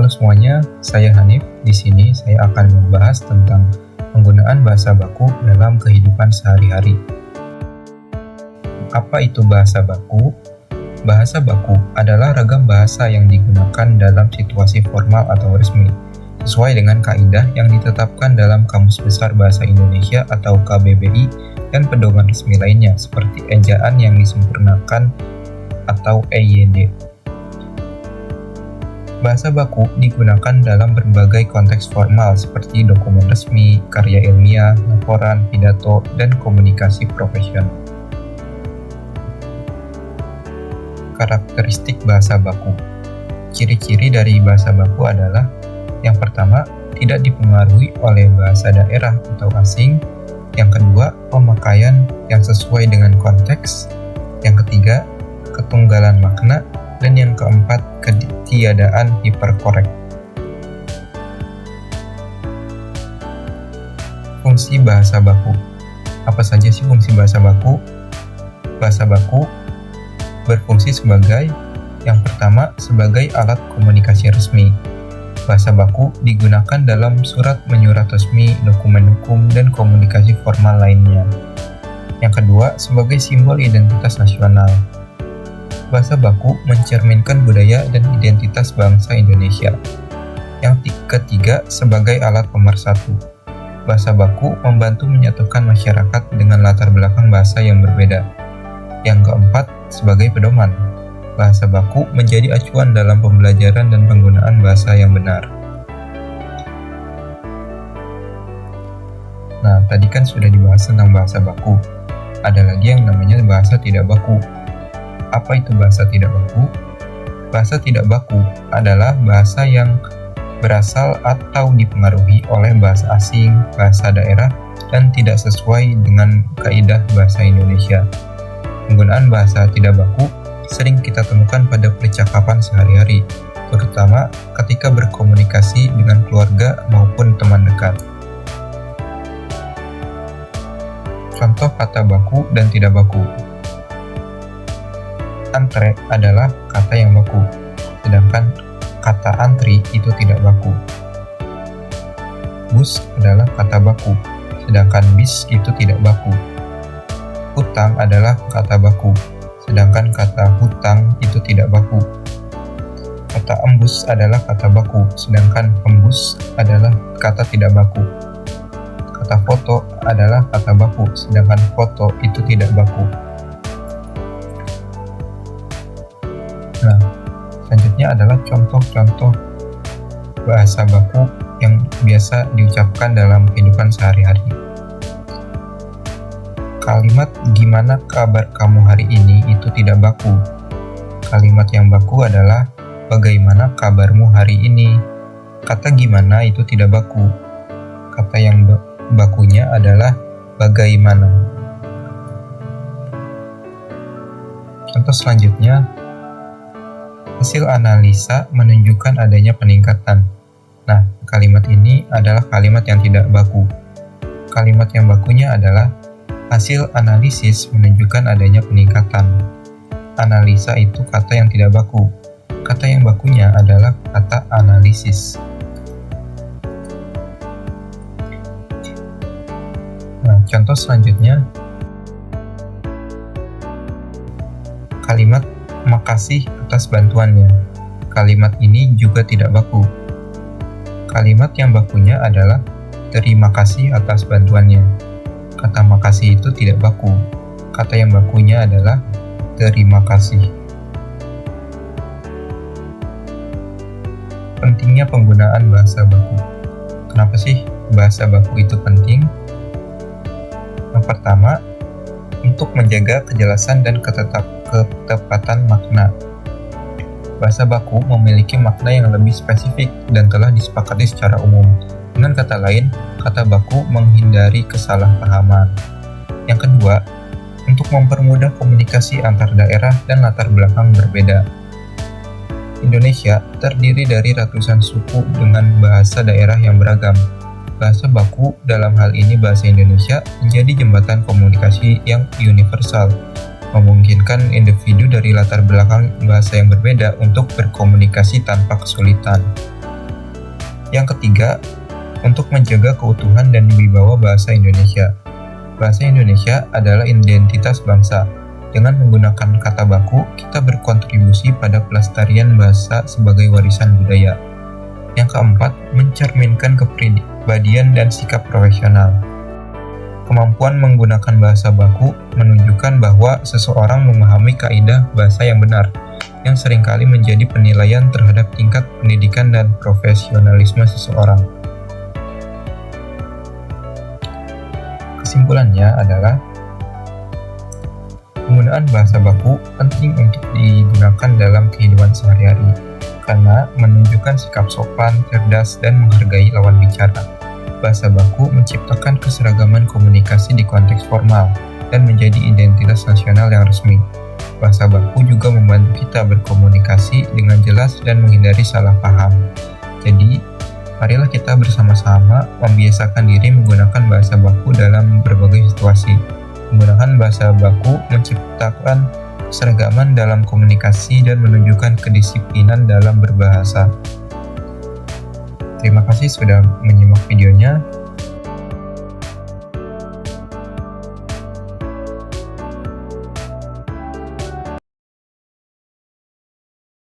Halo semuanya, saya Hanif. Di sini saya akan membahas tentang penggunaan bahasa baku dalam kehidupan sehari-hari. Apa itu bahasa baku? Bahasa baku adalah ragam bahasa yang digunakan dalam situasi formal atau resmi, sesuai dengan kaidah yang ditetapkan dalam Kamus Besar Bahasa Indonesia atau KBBI dan pedoman resmi lainnya seperti ejaan yang disempurnakan atau EYD. Bahasa baku digunakan dalam berbagai konteks formal seperti dokumen resmi, karya ilmiah, laporan, pidato, dan komunikasi profesional. Karakteristik bahasa baku. Ciri-ciri dari bahasa baku adalah: yang pertama, tidak dipengaruhi oleh bahasa daerah atau asing. Yang kedua, pemakaian yang sesuai dengan konteks. Yang ketiga, ketunggalan makna. Dan yang keempat, ketiadaan hiperkorek. Fungsi bahasa baku. Apa saja sih fungsi bahasa baku? Bahasa baku berfungsi sebagai: yang pertama, sebagai alat komunikasi resmi. Bahasa baku digunakan dalam surat menyurat resmi, dokumen hukum, dan komunikasi formal lainnya. Yang kedua, sebagai simbol identitas nasional. Bahasa baku mencerminkan budaya dan identitas bangsa Indonesia. Yang ketiga, sebagai alat pemersatu. Bahasa baku membantu menyatukan masyarakat dengan latar belakang bahasa yang berbeda. Yang keempat, sebagai pedoman. Bahasa baku menjadi acuan dalam pembelajaran dan penggunaan bahasa yang benar. Nah, tadi kan sudah dibahas tentang bahasa baku. Ada lagi yang namanya bahasa tidak baku. Apa itu bahasa tidak baku? Bahasa tidak baku adalah bahasa yang berasal atau dipengaruhi oleh bahasa asing, bahasa daerah, dan tidak sesuai dengan kaidah bahasa Indonesia. Penggunaan bahasa tidak baku sering kita temukan pada percakapan sehari-hari, terutama ketika berkomunikasi dengan keluarga maupun teman dekat. Contoh kata baku dan tidak baku. Antre adalah kata yang baku, sedangkan kata antri itu tidak baku. Bus adalah kata baku, sedangkan bis itu tidak baku. Hutang adalah kata baku, sedangkan kata hutang itu tidak baku. Kata embus adalah kata baku, sedangkan embus adalah kata tidak baku. Kata foto adalah kata baku, sedangkan foto itu tidak baku. Nah, selanjutnya adalah contoh-contoh bahasa baku yang biasa diucapkan dalam kehidupan sehari-hari. Kalimat "gimana kabar kamu hari ini" itu tidak baku. Kalimat yang baku adalah "bagaimana kabarmu hari ini". Kata "gimana" itu tidak baku. Kata yang bakunya adalah "bagaimana". Contoh selanjutnya, hasil analisa menunjukkan adanya peningkatan. Nah, kalimat ini adalah kalimat yang tidak baku. Kalimat yang bakunya adalah hasil analisis menunjukkan adanya peningkatan. Analisa itu kata yang tidak baku. Kata yang bakunya adalah kata analisis. Nah, contoh selanjutnya, kalimat "makasih atas bantuannya". Kalimat ini juga tidak baku. Kalimat yang bakunya adalah "terima kasih atas bantuannya". Kata makasih itu tidak baku. Kata yang bakunya adalah terima kasih. Pentingnya penggunaan bahasa baku. Kenapa sih bahasa baku itu penting? Yang pertama, untuk menjaga kejelasan dan ketepatan makna. Bahasa baku memiliki makna yang lebih spesifik dan telah disepakati secara umum. Dengan kata lain, kata baku menghindari kesalahpahaman. Yang kedua, untuk mempermudah komunikasi antar daerah dan latar belakang berbeda. Indonesia terdiri dari ratusan suku dengan bahasa daerah yang beragam. Bahasa baku, dalam hal ini bahasa Indonesia, menjadi jembatan komunikasi yang universal, memungkinkan individu dari latar belakang bahasa yang berbeda untuk berkomunikasi tanpa kesulitan. Yang ketiga, untuk menjaga keutuhan dan wibawa bahasa Indonesia. Bahasa Indonesia adalah identitas bangsa. Dengan menggunakan kata baku, kita berkontribusi pada pelestarian bahasa sebagai warisan budaya. Yang keempat, mencerminkan kepribadian dan sikap profesional. Kemampuan menggunakan bahasa baku menunjukkan bahwa seseorang memahami kaidah bahasa yang benar, yang seringkali menjadi penilaian terhadap tingkat pendidikan dan profesionalisme seseorang. Kesimpulannya adalah, penggunaan bahasa baku penting untuk digunakan dalam kehidupan sehari-hari, karena menunjukkan sikap sopan, cerdas, dan menghargai lawan bicara. Bahasa baku menciptakan keseragaman komunikasi di konteks formal, dan menjadi identitas nasional yang resmi. Bahasa baku juga membantu kita berkomunikasi dengan jelas dan menghindari salah paham. Jadi, marilah kita bersama-sama membiasakan diri menggunakan bahasa baku dalam berbagai situasi. Menggunakan bahasa baku menciptakan keseragaman dalam komunikasi dan menunjukkan kedisiplinan dalam berbahasa. Terima kasih sudah menyimak videonya.